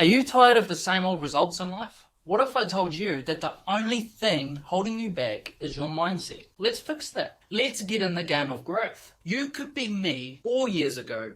Are you tired of the same old results in life? What if I told you that the only thing holding you back is your mindset? Let's fix that. Let's get in the game of growth. You could be me 4 years ago,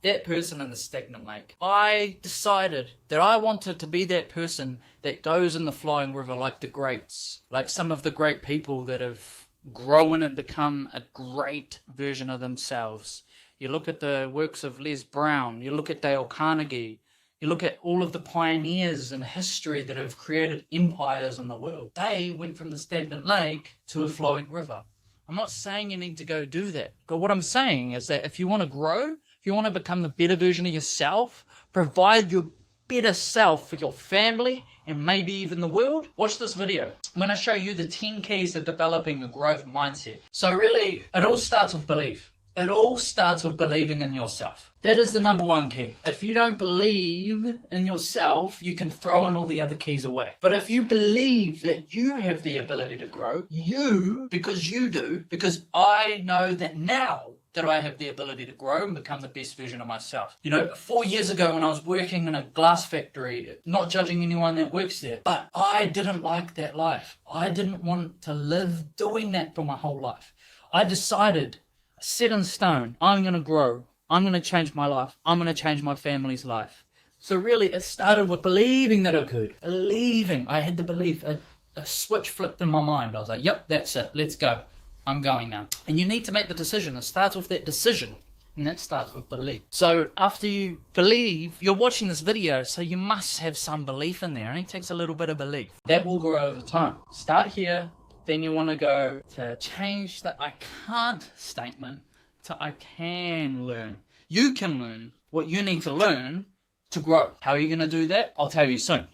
that person in the stagnant lake. I decided that I wanted to be that person that goes in the flowing river like the greats, like some of the great people that have grown and become a great version of themselves. You look at the works of Les Brown, you look at Dale Carnegie, you look at all of the pioneers in history that have created empires in the world. They went from the stagnant lake to a flowing river. I'm not saying you need to go do that. But what I'm saying is that if you want to grow, if you want to become the better version of yourself, provide your better self for your family and maybe even the world, watch this video. I'm going to show you the 10 keys to developing a growth mindset. So really, it all starts with belief. It all starts with believing in yourself. That is the number one key. If you don't believe in yourself, you can throw in all the other keys away. But if you believe that you have the ability to grow, because I know that now that I have the ability to grow and become the best version of myself. 4 years ago when I was working in a glass factory, not judging anyone that works there, but I didn't like that life. I didn't want to live doing that for my whole life. I decided, set in stone, I'm going to grow. I'm going to change my life. I'm going to change my family's life. So really, it started with believing that I could. Believing. I had the belief. A switch flipped in my mind. I was like, yep, that's it. Let's go. I'm going now. And you need to make the decision. It starts with that decision. And that starts with belief. So after you believe, you're watching this video, so you must have some belief in there. It only takes a little bit of belief. That will grow over time. Start here. Then you want to go to change the I can't statement to I can learn. You can learn what you need to learn to grow. How are you going to do that? I'll tell you soon.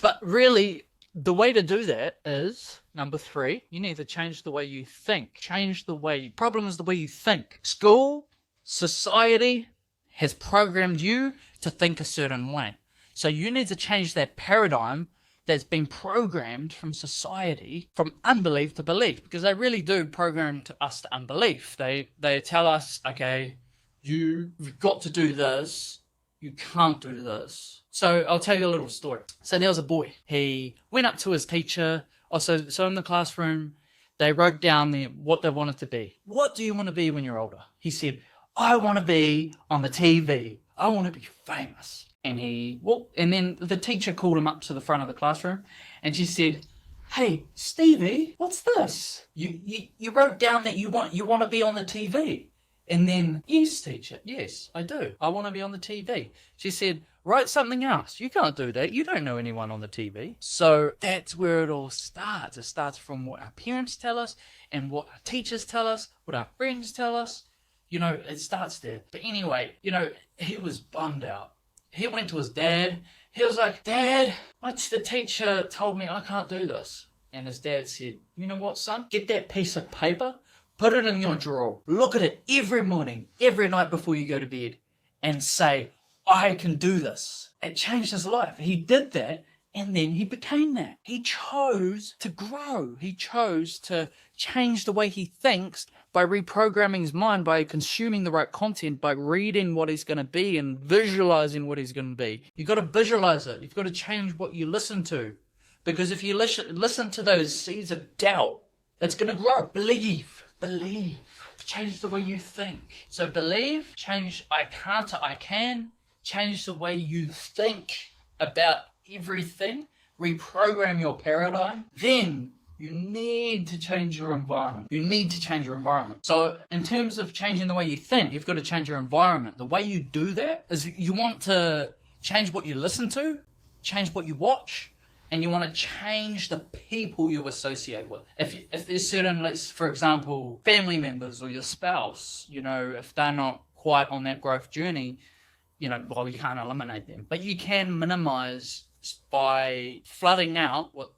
But really, the way to do that is, number 3, you need to change the way you think. Problem is the way you think. School, society has programmed you to think a certain way. So you need to change that paradigm that's been programmed from society, from unbelief to belief, because they really do program us to unbelief. They tell us, okay, you've got to do this, you can't do this. So I'll tell you a little story. So there was a boy. He went up to his teacher. So in the classroom, they wrote down what they wanted to be. What do you want to be when you're older? He said, I want to be on the TV. I want to be famous. And then the teacher called him up to the front of the classroom, and she said, "Hey, Stevie, what's this? You wrote down that you want to be on the TV." And then, "Yes, teacher, yes, I do. I want to be on the TV." She said, "Write something else. You can't do that. You don't know anyone on the TV." So that's where it all starts. It starts from what our parents tell us and what our teachers tell us, what our friends tell us. It starts there. But anyway, he was bummed out. He went to his dad. He was like, "Dad, the teacher told me I can't do this." And his dad said, "You know what, son? Get that piece of paper, put it in your drawer. Look at it every morning, every night before you go to bed, and say, I can do this." It changed his life. He did that, and then he became that. He chose to grow. He chose to change the way he thinks by reprogramming his mind, by consuming the right content, by reading what he's going to be and visualizing what he's going to be. You've got to visualize it. You've got to change what you listen to. Because if you listen to those seeds of doubt, it's going to grow. Believe. Change the way you think. So believe, change I can't to I can. Change the way you think about everything. Reprogram your paradigm. Then you need to change your environment. So in terms of changing the way you think, you've got to change your environment. The way you do that is you want to change what you listen to, change what you watch, and you want to change the people you associate with. If there's certain, for example, family members or your spouse, if they're not quite on that growth journey, you can't eliminate them. But you can minimize by flooding out what,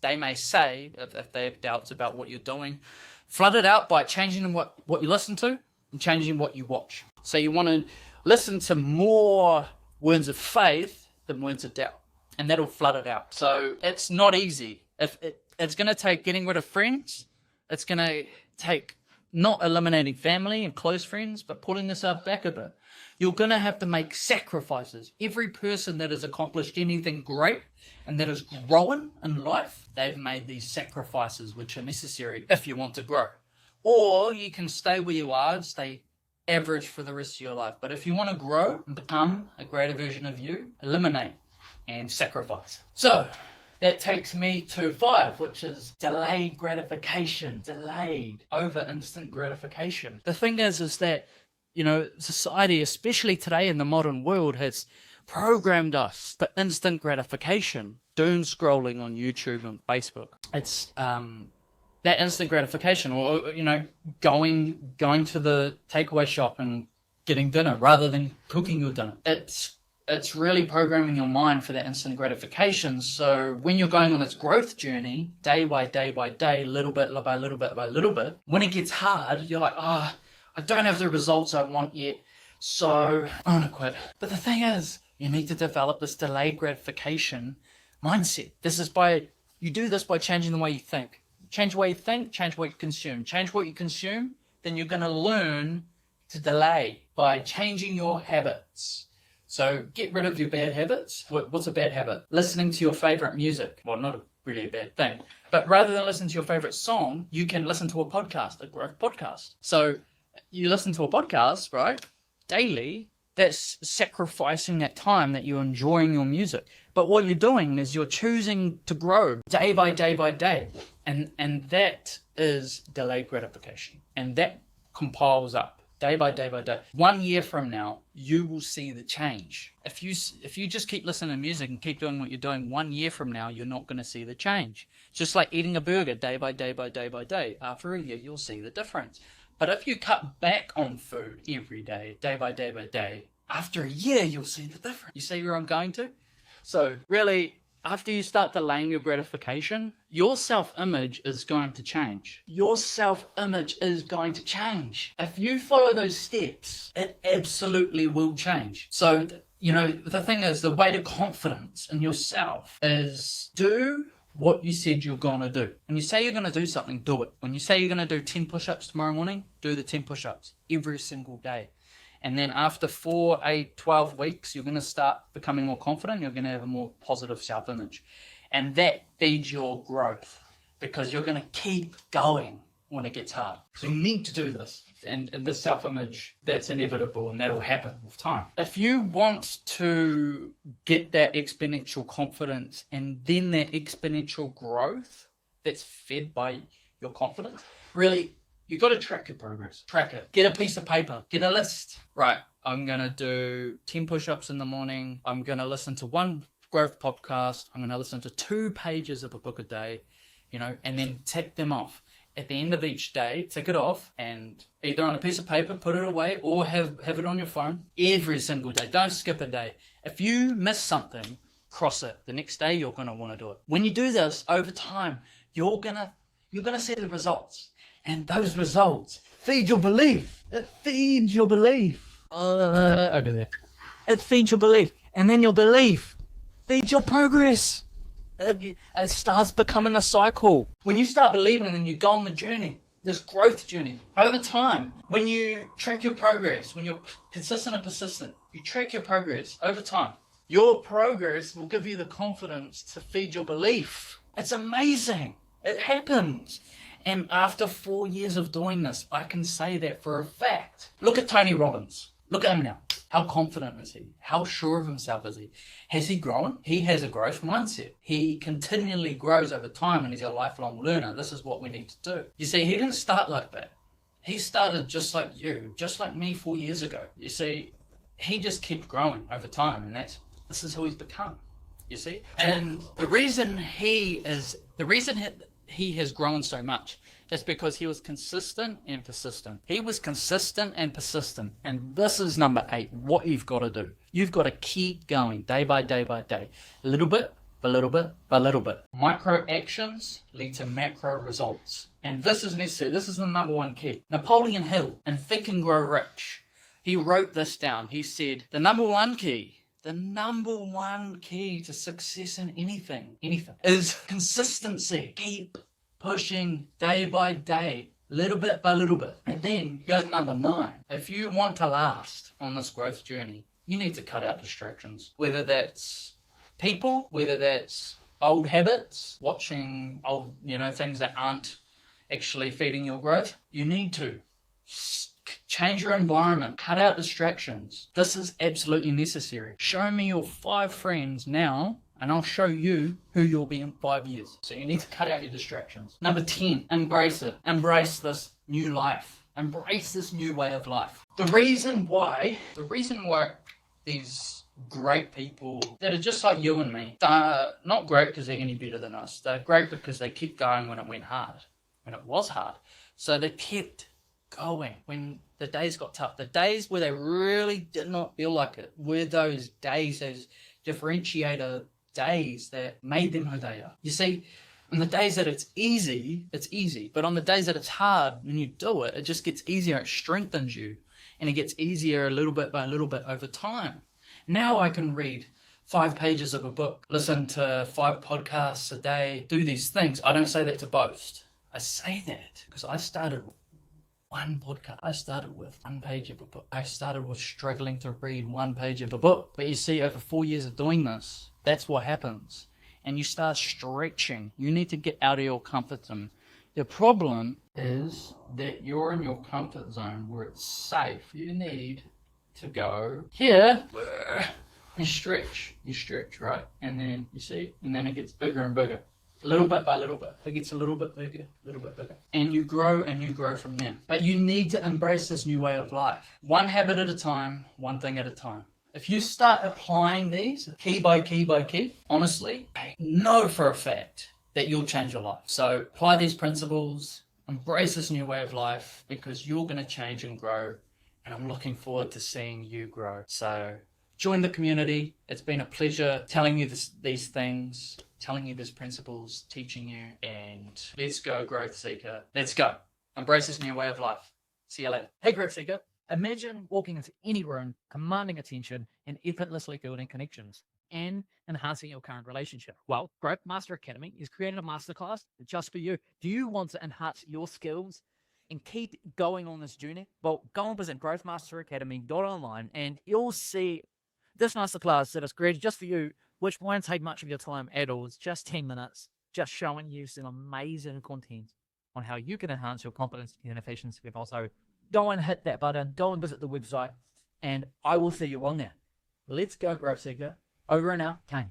they may say, if they have doubts about what you're doing. Flood it out by changing what you listen to and changing what you watch. So you want to listen to more words of faith than words of doubt, and that'll flood it out. So it's not easy. It's going to take getting rid of friends. It's going to take not eliminating family and close friends, but pulling yourself back a bit. You're going to have to make sacrifices. Every person that has accomplished anything great and that has grown in life, they've made these sacrifices which are necessary if you want to grow. Or you can stay where you are and stay average for the rest of your life. But if you want to grow and become a greater version of you, eliminate and sacrifice. So that takes me to 5, which is delayed gratification. Delayed over instant gratification. The thing is that, society, especially today in the modern world, has programmed us for instant gratification. Doom scrolling on YouTube and Facebook. It's that instant gratification, or going to the takeaway shop and getting dinner rather than cooking your dinner. It's really programming your mind for that instant gratification. So when you're going on this growth journey, day by day by day, little bit by little bit by little bit, when it gets hard, you're like, I don't have the results I want yet, so I'm gonna quit. But the thing is, you need to develop this delayed gratification mindset. You do this by changing the way you think. Change the way you think, change what you consume. Change what you consume, then you're gonna learn to delay by changing your habits. So get rid of your bad habits. What's a bad habit? Listening to your favorite music. Well, not really a bad thing. But rather than listen to your favorite song, you can listen to a podcast, a growth podcast. So you listen to a podcast, right, daily. That's sacrificing that time that you're enjoying your music. But what you're doing is you're choosing to grow day by day by day. And that is delayed gratification. And that compiles up. Day by day by day. 1 year from now, you will see the change. If you just keep listening to music and keep doing what you're doing, 1 year from now, you're not going to see the change. Just like eating a burger day by day by day by day. After a year, you'll see the difference. But if you cut back on food every day by day by day, after a year, you'll see the difference. You see where I'm going to? So really, after you start delaying your gratification, your self-image is going to change. Your self-image is going to change. If you follow those steps, it absolutely will change. So, the thing is, the way to confidence in yourself is do what you said you're going to do. When you say you're going to do something, do it. When you say you're going to do 10 push-ups tomorrow morning, do the 10 push-ups every single day. And then after 4, 8, 12 weeks, you're going to start becoming more confident. You're going to have a more positive self-image. And that feeds your growth because you're going to keep going when it gets hard. So you need to do this. And this self-image, that's inevitable and that'll happen with time. If you want to get that exponential confidence and then that exponential growth that's fed by your confidence, really, you got to track your progress. Track it. Get a piece of paper. Get a list. Right. I'm going to do 10 push-ups in the morning. I'm going to listen to 1 growth podcast. I'm going to listen to 2 pages of a book a day, and then tick them off. At the end of each day, tick it off and either on a piece of paper, put it away, or have it on your phone every single day. Don't skip a day. If you miss something, cross it. The next day, you're going to want to do it. When you do this over time, you're going to see the results. And those results feed your belief. It feeds your belief. Over there. It feeds your belief. And then your belief feeds your progress. It starts becoming a cycle. When you start believing and you go on the journey, this growth journey, over time, when you track your progress, when you're consistent and persistent, you track your progress over time, your progress will give you the confidence to feed your belief. It's amazing. It happens. And after 4 years of doing this, I can say that for a fact. Look at Tony Robbins. Look at him now. How confident is he? How sure of himself is he? Has he grown? He has a growth mindset. He continually grows over time and he's a lifelong learner. This is what we need to do. You see, he didn't start like that. He started just like you, just like me 4 years ago. You see, he just kept growing over time and this is who he's become. You see? And the reason he has grown so much is because he was consistent and persistent. He was consistent and persistent. And this is number 8, what you've got to do. You've got to keep going day by day by day. A little bit, by little bit, by little bit. Micro actions lead to macro results. And this is necessary. This is the number 1 key. Napoleon Hill in Think and Grow Rich, he wrote this down. He said, the number one key to success in anything is consistency. Keep pushing day by day little bit by little bit. And then go to number 9. If you want to last on this growth journey, you need to cut out distractions. Whether that's people, whether that's old habits, watching old, things that aren't actually feeding your growth. You need to change your environment, cut out distractions. This is absolutely necessary. Show me your 5 friends now, and I'll show you who you'll be in 5 years. So you need to cut out your distractions. Number 10, embrace it. Embrace this new life. Embrace this new way of life. The reason why these great people that are just like you and me, they're not great because they're any better than us. They're great because they kept going when it went hard, when it was hard. So they kept going when the days got tough. The days where they really did not feel like it were those days, those differentiator days that made them who they are. You see, on the days that it's easy. But on the days that it's hard, when you do it, it just gets easier. It strengthens you. And it gets easier a little bit by a little bit over time. Now I can read 5 pages of a book, listen to 5 podcasts a day, do these things. I don't say that to boast. I say that because I started with 1 podcast. I started with 1 page of a book. I started with struggling to read 1 page of a book. But you see, over 4 years of doing this, that's what happens. And you start stretching. You need to get out of your comfort zone. The problem is that you're in your comfort zone where it's safe. You need to go here. You stretch, right? And then you see, and then it gets bigger and bigger. Little bit by little bit. It gets a little bit bigger, a little bit bigger. And you grow from there. But you need to embrace this new way of life. 1 habit at a time, 1 thing at a time. If you start applying these key by key by key, honestly, I know for a fact that you'll change your life. So apply these principles, embrace this new way of life, because you're going to change and grow. And I'm looking forward to seeing you grow. So join the community. It's been a pleasure telling you these things, telling you these principles, teaching you. And let's go, Growth Seeker. Let's go. Embrace this new way of life. See you later. Hey, Growth Seeker. Imagine walking into any room, commanding attention, and effortlessly building connections and enhancing your current relationship. Well, Growth Master Academy is creating a masterclass just for you. Do you want to enhance your skills and keep going on this journey? Well, go and visit growthmasteracademy.online and you'll see this masterclass that is created just for you, which won't take much of your time at all. It's just 10 minutes, just showing you some amazing content on how you can enhance your confidence and efficiency. Also, go and hit that button, go and visit the website, and I will see you on there. Let's go, Growth Seeker. Over and out. Kane.